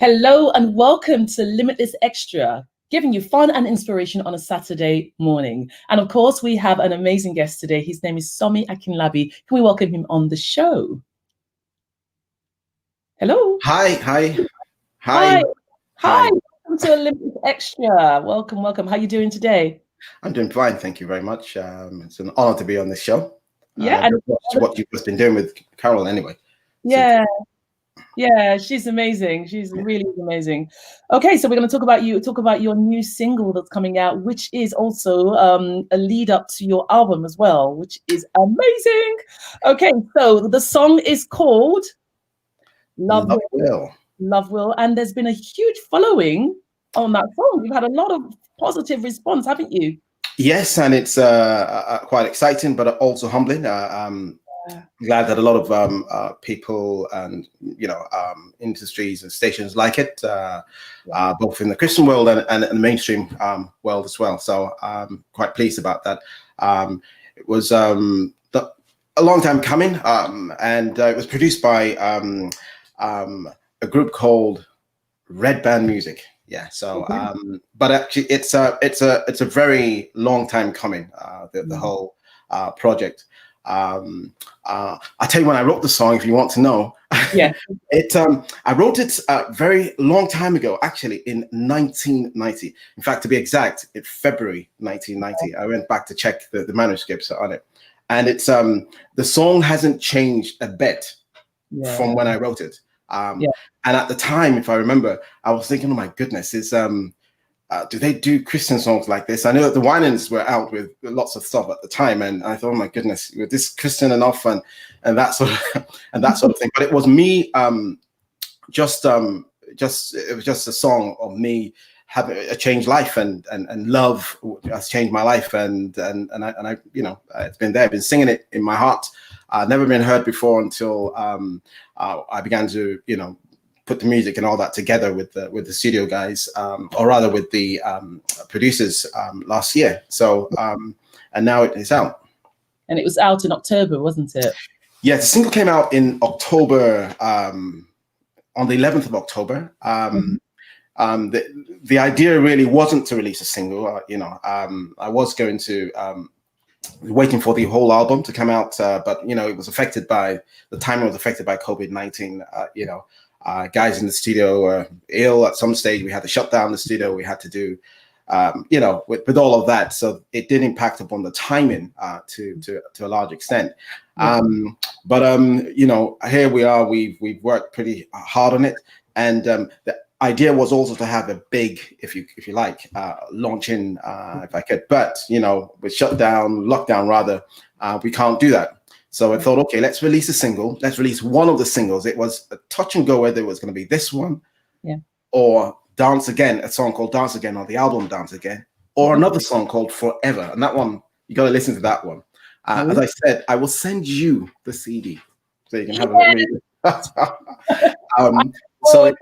Hello and welcome to Limitless Xtra, giving you fun and inspiration on a Saturday morning. And of course, we have an amazing guest today. His name is Sanmi Akinlabi. Can we welcome him on the show? Hello. Hi. Hi. Welcome to Limitless Xtra. Welcome. How are you doing today? I'm doing fine. Thank you very much. It's an honor to be on this show. Yeah. And what you've just been doing with Carol anyway. Yeah. Yeah, she's amazing. She's really amazing. Okay, so we're going to talk about your new single that's coming out, which is also a lead up to your album as well, which is amazing. Okay, so the song is called Love Will. Love Will, and there's been a huge following on that song. You've had a lot of positive response, haven't you? Yes, and it's quite exciting, but also humbling. Glad that a lot of people and industries and stations like it, both in the Christian world and the mainstream world as well. So I'm quite pleased about that. It was a long time coming, and it was produced by a group called Red Band Music. Yeah. So, but actually, it's a very long time coming. The whole project. I'll tell you when I wrote the song if you want to know. Yeah. I wrote it a very long time ago, actually in 1990. In fact, to be exact, in February 1990. I went back to check the manuscripts on it, and it's the song hasn't changed a bit from when I wrote it. And at the time, if I remember, I was thinking, oh my goodness, do they do Christian songs like this? I know that the Winans were out with lots of stuff at the time, and I thought, oh my goodness, was this Christian enough and that sort of thing. But it was me, it was just a song of me having a changed life, and love has changed my life, and I it's been there. I've been singing it in my heart. Never been heard before until I began to put the music and all that together with the studio guys, or rather with the producers last year. So and now it is out. And it was out in October, wasn't it? Yeah, the single came out in October, on the 11th of October. The idea really wasn't to release a single. I was going to waiting for the whole album to come out, but it was affected by the timing was affected by COVID-19. Guys in the studio were ill at some stage. We had to shut down the studio. We had to do, with all of that. So it did impact upon the timing to a large extent. But here we are. We've worked pretty hard on it, and the idea was also to have a big, if you like, launching if I could. But with lockdown rather, we can't do that. So I thought, okay, let's release a single. Let's release one of the singles. It was a touch and go whether it was going to be this one, or Dance Again, a song called Dance Again, or the album Dance Again, or another song called Forever. And that one, you got to listen to that one. As I said, I will send you the CD so you can have a look. So it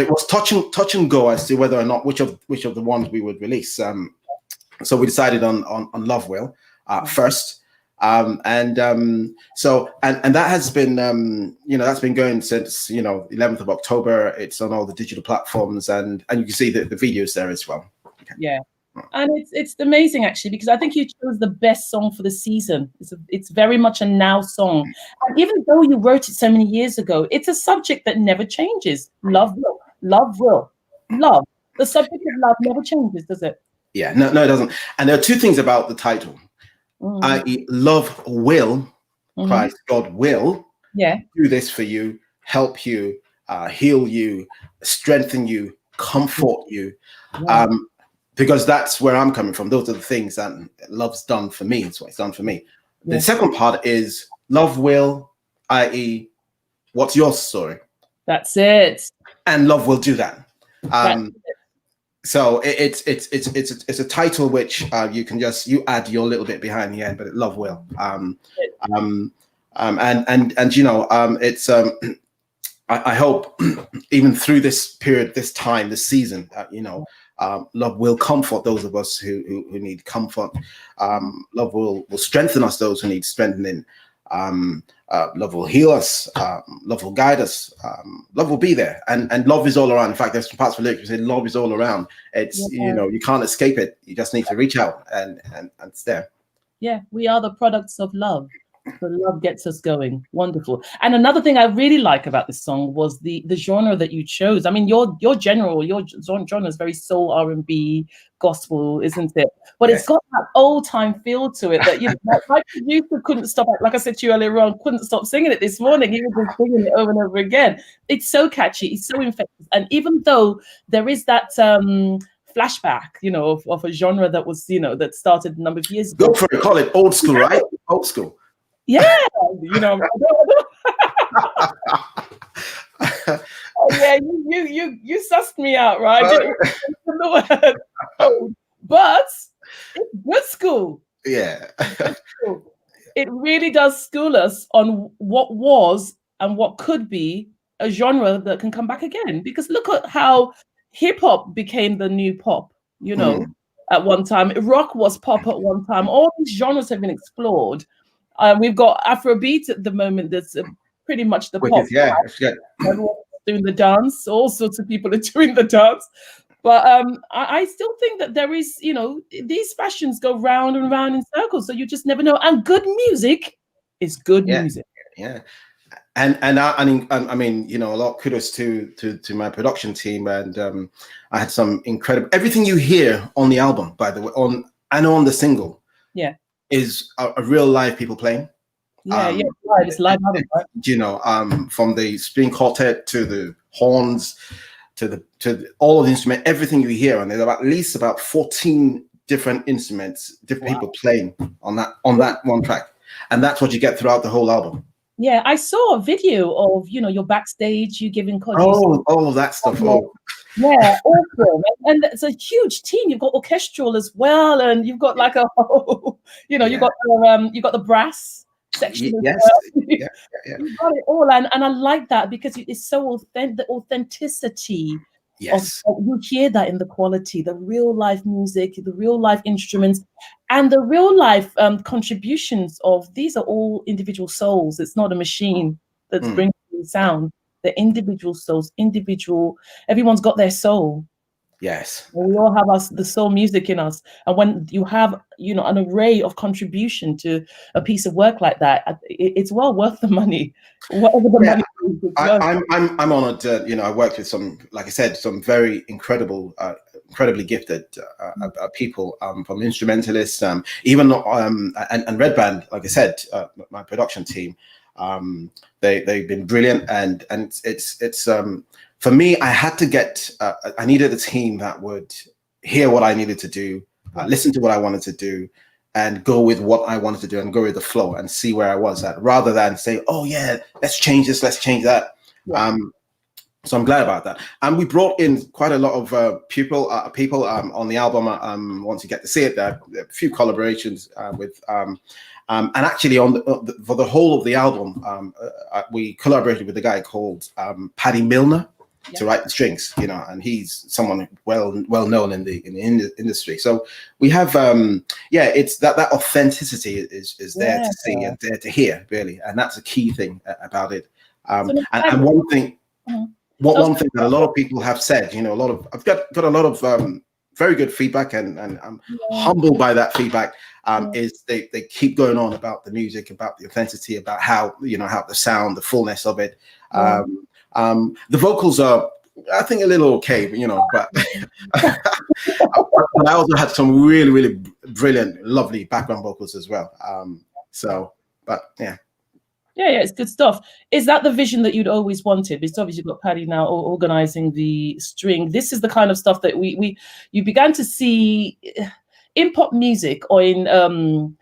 was touch and go as to whether or not which of the ones we would release. So we decided on Love Will first. So that has been that's been going since 11th of October. It's on all the digital platforms, and you can see the videos there as well. Okay. Yeah, and it's amazing actually, because I think you chose the best song for the season. It's very much a now song, and even though you wrote it so many years ago, it's a subject that never changes. Love will. The subject of love never changes, does it? Yeah, no, it doesn't. And there are two things about the title. I.e., love will, Christ, God will do this for you, help you, heal you, strengthen you, comfort you, because that's where I'm coming from. Those are the things that love's done for me. It's what it's done for me. The second part is love will, i.e., what's your story? That's it. And love will do that. So it's a title which you add your little bit behind the end, but love will. I hope even through this period, this time, this season, love will comfort those of us who need comfort. Love will strengthen us, those who need strengthening. Love will heal us. Love will guide us. Love will be there, and love is all around. In fact, there's some parts of the lyrics that say love is all around. It's you can't escape it. You just need to reach out, and it's there. Yeah, we are the products of love. So love gets us going. Wonderful. And another thing I really like about this song was the genre that you chose. I mean, your genre is very soul, R&B, gospel, isn't it? But it's got that old time feel to it that, you know, my producer couldn't stop. Like I said to you earlier on, couldn't stop singing it this morning. He was just singing it over and over again. It's so catchy. It's so infectious. And even though there is that flashback, you know, of a genre that was, you know, that started a number of years ago. Go for it. Call it old school, right? Old school. Yeah, you know. Yeah, you sussed me out, right? But it's good school. Yeah. It really does school us on what was and what could be a genre that can come back again. Because look at how hip hop became the new pop, you know, at one time. Rock was pop at one time. All these genres have been explored. We've got Afrobeat at the moment. That's pretty much the pop. Yeah, everyone's doing the dance. All sorts of people are doing the dance. But I still think that there is, you know, these fashions go round and round in circles. So you just never know. And good music is good music. Yeah. And I mean, you know, a lot of kudos to my production team, and I had some incredible. Everything you hear on the album, by the way, on the single, is a real live people playing. Live. It's live album, right? You know, from the string quartet to the horns, to all of the instruments, everything you hear, and there's at least about 14 different instruments, different people playing on that one track, and that's what you get throughout the whole album. Yeah, I saw a video of, you know, your backstage, you giving all that stuff. Yeah, awesome. And it's a huge team. You've got orchestral as well, and you've got like a whole, you know, you've got the brass section. Yes. You've got it all, and I like that because it's so authentic. The authenticity. Yes. You hear that in the quality, the real life music, the real life instruments, and the real life contributions of these are all individual souls. It's not a machine that's bringing the sound. The individual souls, everyone's got their soul. Yes. We all have the soul music in us. And when you have, you know, an array of contribution to a piece of work like that, it's well worth the money. Whatever the money is, I'm honored. You know, I worked with some, like I said, some very incredibly gifted people, from instrumentalists, even and Red Band, like I said, my production team. They've been brilliant, and it's for me, I had to get I needed a team that would hear what I needed to do, listen to what I wanted to do, and go with what I wanted to do, and go with the flow and see where I was at, rather than say, oh yeah, let's change this, let's change that. So I'm glad about that. And we brought in quite a lot of people on the album. Once you get to see it, there are a few collaborations with and actually for the whole of the album, we collaborated with a guy called Paddy Milner to write the strings, you know, and he's someone well known in the industry. So we have it's that authenticity is there to see and there to hear, really, and that's a key thing about it. And one thing. One thing that a lot of people have said, you know, I've got a lot of very good feedback, and I'm humbled by that feedback. Is they keep going on about the music, about the authenticity, about how, you know, how the sound, the fullness of it. The vocals are, I think, a little okay, you know, but I also had some really brilliant, lovely background vocals as well. Yeah, it's good stuff. Is that the vision that you'd always wanted? Because obviously you've got Paddy now organizing the string. This is the kind of stuff that you began to see in pop music, or in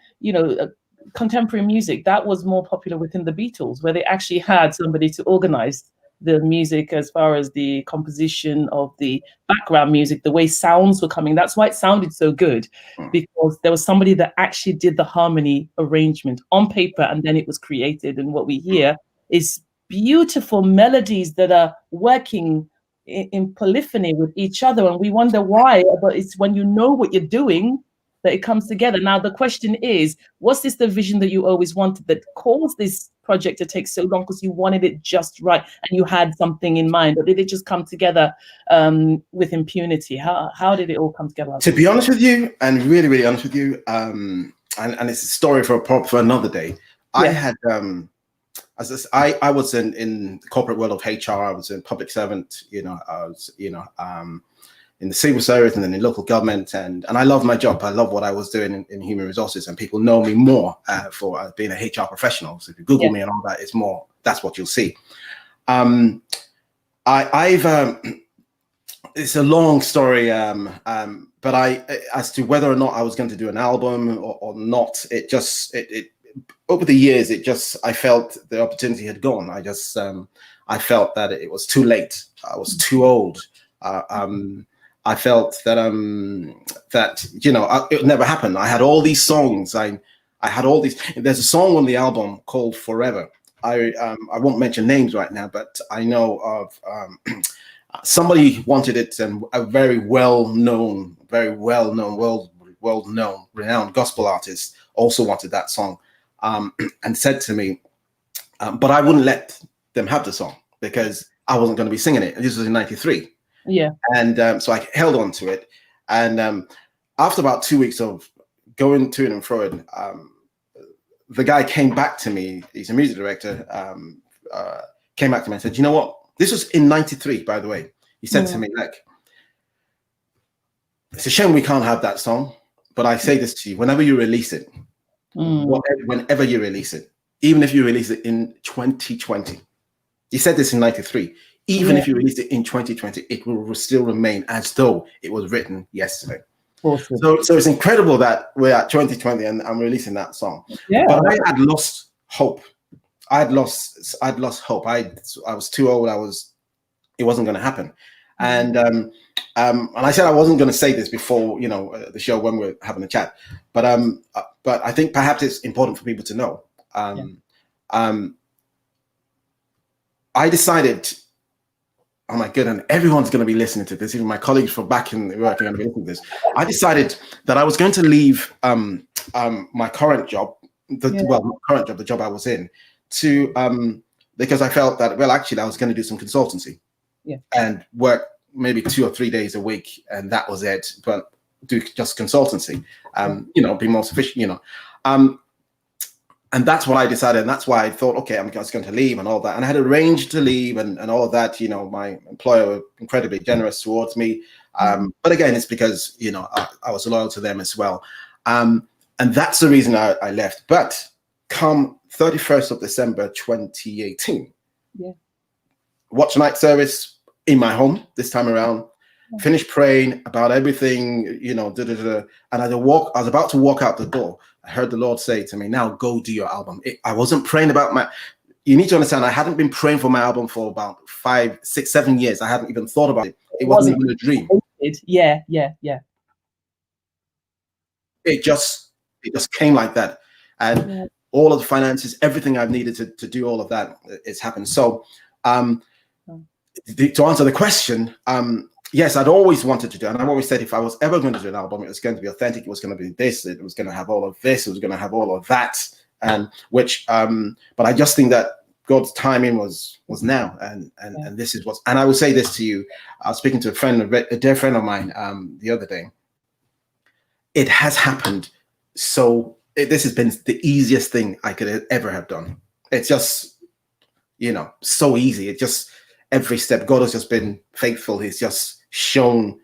contemporary music. That was more popular within the Beatles, where they actually had somebody to organize the music as far as the composition of the background music, the way sounds were coming. That's why it sounded so good, because there was somebody that actually did the harmony arrangement on paper, and then it was created. And what we hear is beautiful melodies that are working in polyphony with each other, and we wonder why. But it's when you know what you're doing, that it comes together. Now, the question is, was this the vision that you always wanted that caused this project to take so long because you wanted it just right and you had something in mind? Or did it just come together with impunity? How did it all come together? To be honest with you, and really, really honest with you, and it's a story for another day. Yeah. I had, I was in the corporate world of HR. I was a public servant, I was, in the civil service and then in local government. And I love my job. I love what I was doing in human resources, and people know me more for being a HR professional. So if you Google me and all that, it's more, that's what you'll see. It's a long story, but as to whether or not I was going to do an album or not, it over the years, I felt the opportunity had gone. I felt that it was too late. I was too old. I felt that it would never happen. I had all these songs. I had all these. There's a song on the album called Forever. I won't mention names right now, but I know of somebody wanted it, and a very well-known, renowned gospel artist also wanted that song, and said to me, but I wouldn't let them have the song because I wasn't going to be singing it. And this was in '93. Yeah. And so I held on to it. And after about 2 weeks of going to and fro, the guy came back to me. He's a music director. Came back to me and said, "You know what? This was in '93, by the way." He said to me, like, "It's a shame we can't have that song, but I say this to you, whenever you release it, whenever you release it, even if you release it in 2020, he said this in '93, even if you release it in 2020, it will still remain as though it was written yesterday." Awesome. So it's incredible that we're at 2020 and I'm releasing that song. Yeah. But I had lost hope. I'd lost hope. I was too old. It wasn't going to happen. And I said I wasn't going to say this before, the show when we're having a chat. But I think perhaps it's important for people to know. I decided, oh my goodness, everyone's going to be listening to this. Even my colleagues from back in the work are going to be listening to this. I decided that I was going to leave my current job, the job I was in, because I felt that, actually, I was going to do some consultancy and work maybe 2 or 3 days a week, and that was it. But do just consultancy, be more sufficient, and that's what I decided, and that's why I thought, okay, I'm just going to leave and all that. And I had arranged to leave and all of that. My employer were incredibly generous towards me. But again, it's because, I was loyal to them as well. And that's the reason I left. But come 31st of December, 2018, watch night service in my home this time around, finished praying about everything, and I was about to walk out the door. I heard the Lord say to me, "Now go do your album." I wasn't praying about you need to understand, I hadn't been praying for my album for about 5, 6, 7 years. I hadn't even thought about it. It wasn't even a dream. Yeah. It just came like that. And all of the finances, everything I've needed to do all of that, it's happened. So to answer the question, yes, I'd always wanted to do, and I've always said if I was ever going to do an album, it was going to be authentic. It was going to be this. It was going to have all of this. It was going to have all of that. And but I just think that God's timing was now, and this is what's. And I will say this to you. I was speaking to a dear friend of mine the other day. It has happened. So this has been the easiest thing I could ever have done. It's just, so easy. It just every step. God has just been faithful. He's just shown,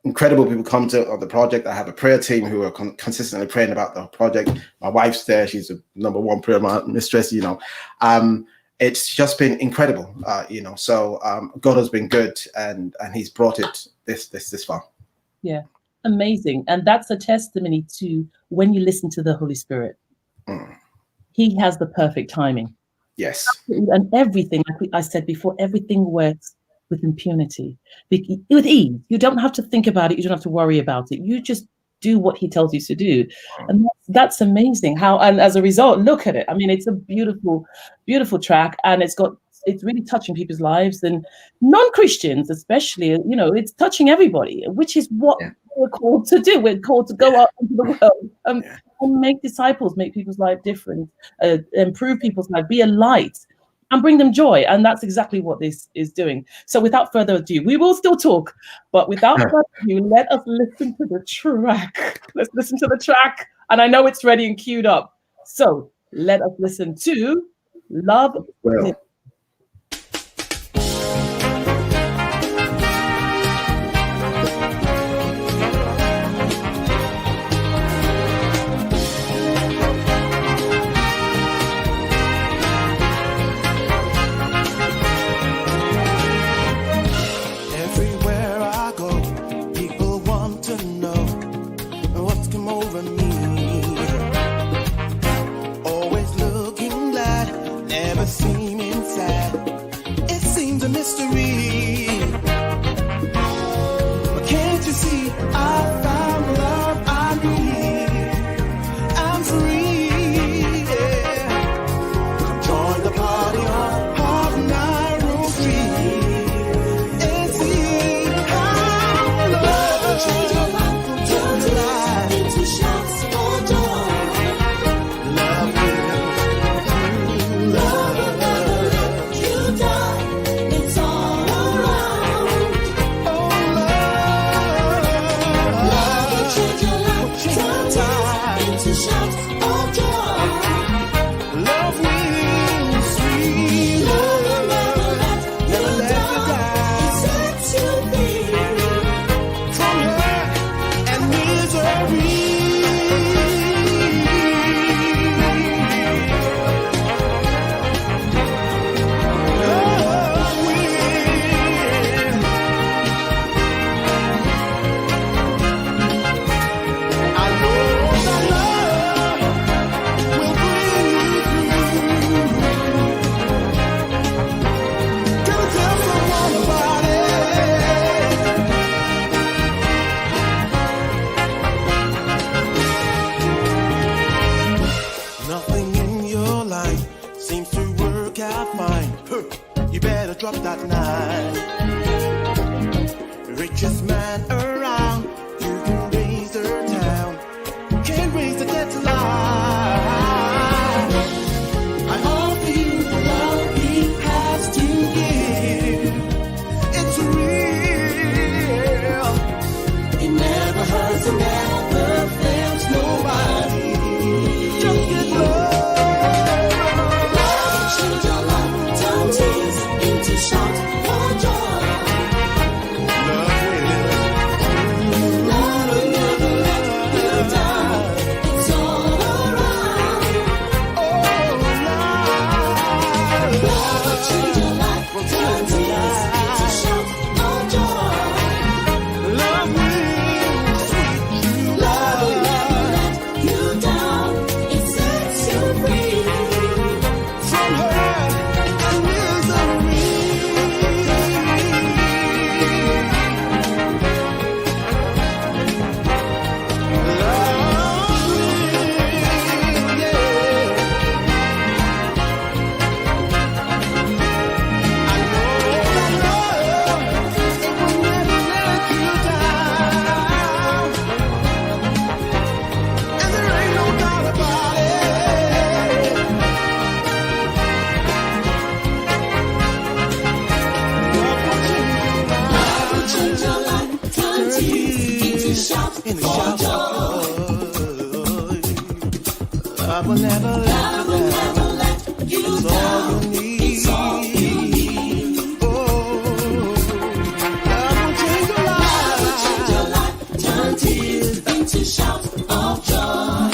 incredible people come to the project. I have a prayer team who are consistently praying about the project. My wife's there. She's the #1 prayer mistress, It's just been incredible, So God has been good, and he's brought it this far. Yeah, amazing. And that's a testimony to when you listen to the Holy Spirit. He has the perfect timing. Yes. And everything, like I said before, everything works with impunity, with ease. You don't have to think about it. You don't have to worry about it. You just do what he tells you to do. And that's amazing. And as a result, look at it. It's a beautiful, beautiful track. And it's really touching people's lives, and non-Christians especially, it's touching everybody, which is what we're called to do. We're called to go out into the world and make disciples, make people's life different, improve people's life, be a light, and bring them joy. And that's exactly what this is doing. So without further ado, we will still talk, but without further ado, let us listen to the track. Let's listen to the track. And I know it's ready and queued up. So let us listen to Love. Well. Drop that nine. Richest man around, you can raise their town. Can't raise the dead to lie. I offer you the love he has to give. It's real. It never hurts and never fails nobody. Just get love. Change your life, turn tears into shout for joy. Love will never let you down. It's all around. Love will change your life, turn tears into shout for joy. Love will never let you down. It sets you free from hurt and misery. I will never let you down. It's all you need. It's all you need. Oh, love will change your life. Love will change your life. Turn tears into shouts of joy.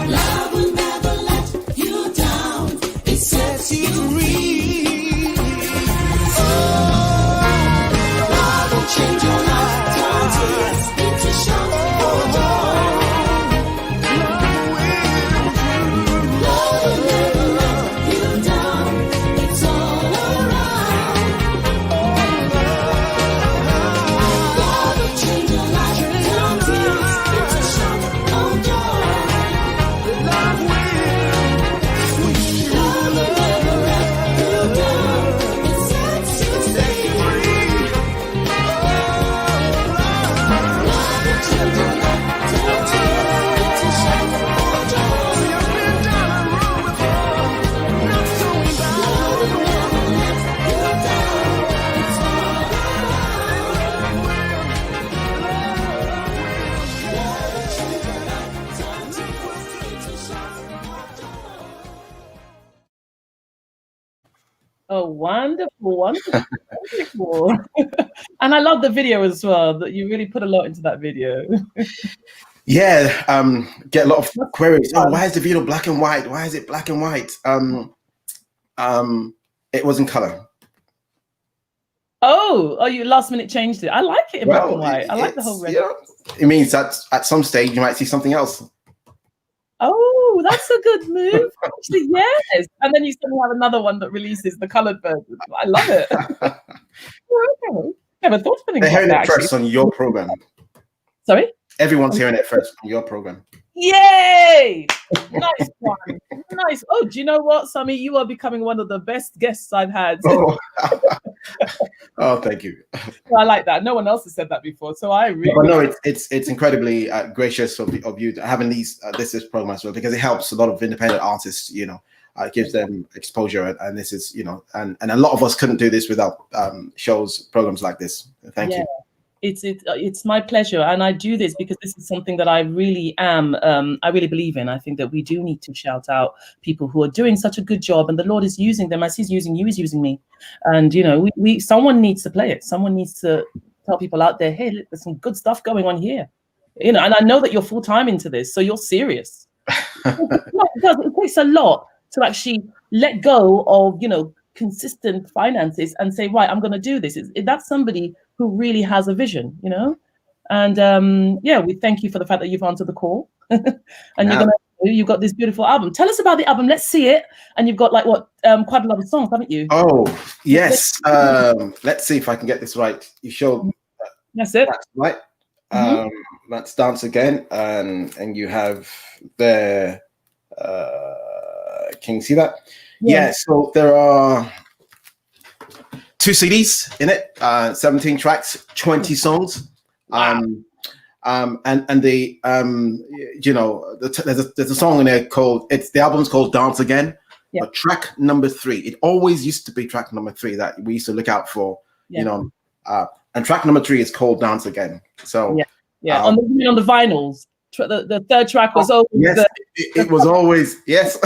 Love will never let you down. It sets you free. Oh, love will change your life. Turn tears into shouts of joy. Love Oh, wonderful, wonderful, wonderful. And I love the video as well, that you really put a lot into that video. Yeah, get a lot of That's queries. Oh, fun. why is the video black and white? Why is it black and white? It was in color. Oh, you last minute changed it. I like it in black and white. I like the whole red. It means that at some stage you might see something else. Oh, that's a good move. Actually, yes. And then you suddenly have another one that releases the colored version. I love it. Okay. Never thought of anything They're hearing like it that, first on your program. Sorry? Everyone's hearing it first on your program. Yay! Nice one. Nice. Oh, do you know what, Sanmi? You are becoming one of the best guests I've had. Oh, oh, thank you. So I like that. No one else has said that before. So I really. But no, it's incredibly gracious of you having this program as well, because it helps a lot of independent artists. It gives them exposure, and this is and a lot of us couldn't do this without programs like this. Thank you. It's my pleasure, and I do this because this is something that I really I really believe in. I think that we do need to shout out people who are doing such a good job, and the Lord is using them as He's using you, He's using me. And someone needs to play it. Someone needs to tell people out there, hey, look, there's some good stuff going on here. And I know that you're full time into this, so you're serious. It takes a lot to actually let go of consistent finances and say, right, I'm going to do this. That's somebody who really has a vision, and we thank you for the fact that you've answered the call. And you've got this beautiful album. Tell us about the album. Let's see it. And you've got quite a lot of songs, haven't you? Oh yes. Let's see if I can get this right. You showed that's it, that's right. Let's Dance Again, and you have the can you see that? Yeah, so there are 2 CDs in it, 17 tracks, 20 songs. Wow. And the there's a song in there called the album's called Dance Again. Yeah. But track number 3, it always used to be track number 3 that we used to look out for, and track number 3 is called Dance Again. So on the vinyls. The third track was always it was always yes.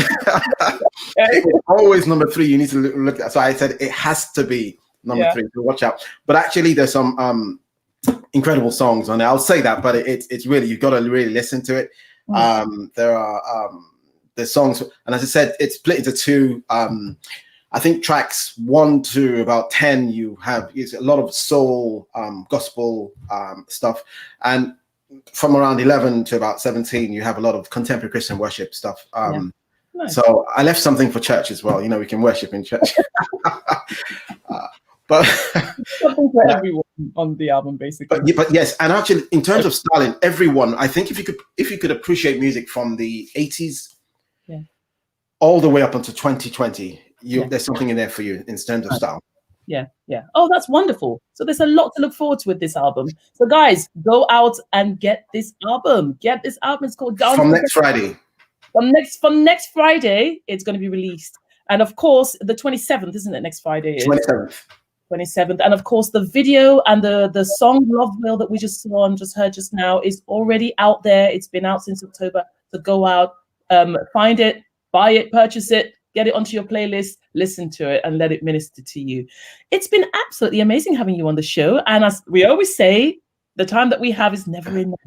It was always number 3. You need to look at. So I said it has to be number 3. So watch out. But actually, there's some incredible songs on there. I'll say that, but it's really, you've got to really listen to it. There are there's songs, and as I said, it's split into 2. I think tracks 1 to about 10. You have a lot of soul, gospel stuff, and from around 11 to about 17, you have a lot of contemporary Christian worship stuff. Nice. So I left something for church as well. We can worship in church. But something for everyone on the album, basically. But yes, and actually, in terms of styling, everyone, I think if you could appreciate music from the 80s, all the way up until 2020, there's something in there for you in terms of style. Yeah. Oh, that's wonderful. So there's a lot to look forward to with this album. So guys, go out and get this album. Get this album. It's called Dance from next Friday. From next Friday, it's going to be released. And of course, the 27th, isn't it? Next Friday is 27th. And of course, the video and the song Love Will that we just saw and just heard just now is already out there. It's been out since October. So go out, find it, buy it, purchase it. Get it onto your playlist, listen to it, and let it minister to you. It's been absolutely amazing having you on the show. And as we always say, the time that we have is never enough.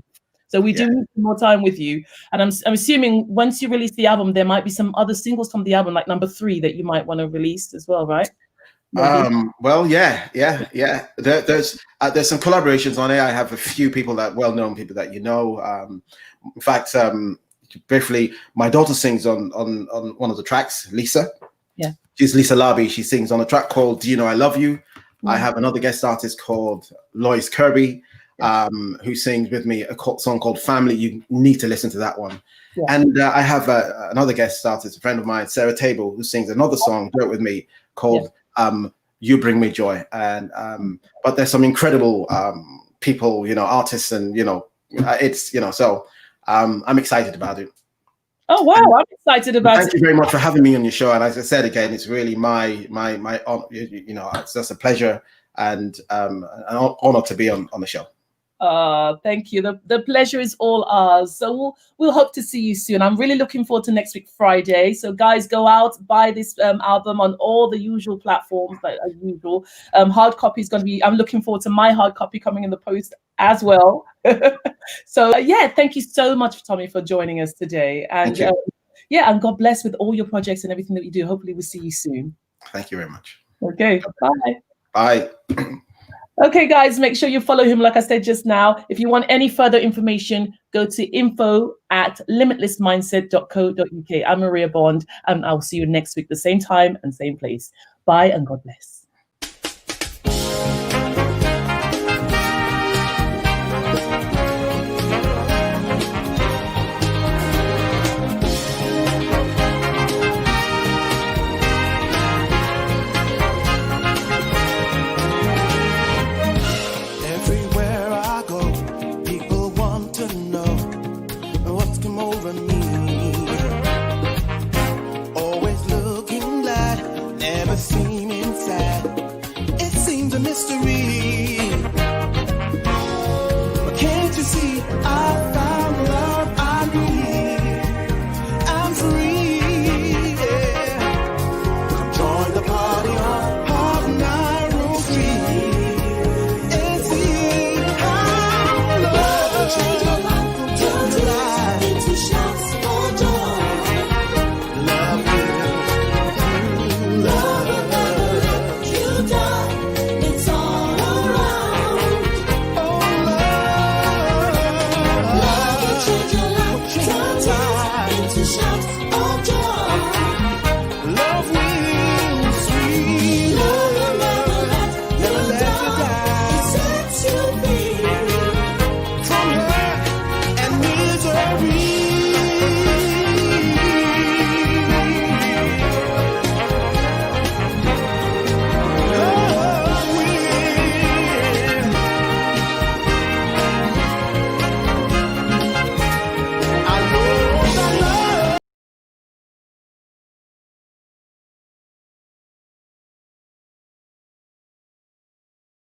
So we do need more time with you. And I'm assuming once you release the album, there might be some other singles from the album, like number 3, that you might want to release as well, right? Well, yeah. There's some collaborations on it. I have a few people well-known people that in fact, briefly, my daughter sings on one of the tracks, Lisa. Yeah. She's Lisa Labi. She sings on a track called Do You Know I Love You? I have another guest artist called Lois Kirby, who sings with me a song called Family. You need to listen to that one. Yeah. And I have another guest artist, a friend of mine, Sarah Table, who sings another song with me called You Bring Me Joy. And but there's some incredible people, artists, and it's so I'm excited about it. Oh wow, I'm excited about it. Thank you very much for having me on your show. And as I said again, it's really my it's just a pleasure and an honor to be on the show. Thank you. The pleasure is all ours. So we'll hope to see you soon. I'm really looking forward to next week, Friday. So guys, go out, buy this album on all the usual platforms, like as usual. Hard copy is going to be, I'm looking forward to my hard copy coming in the post as well. So yeah, thank you so much, Tommy, for joining us today. And yeah, and God bless with all your projects and everything that you do. Hopefully we'll see you soon. Thank you very much. Okay, bye. Bye. Okay, guys, make sure you follow him, like I said just now. If you want any further information, go to info@limitlessmindset.co.uk. I'm Maria Bond, and I'll see you next week, the same time and same place. Bye, and God bless. Everywhere I go, people want to know what's come over me.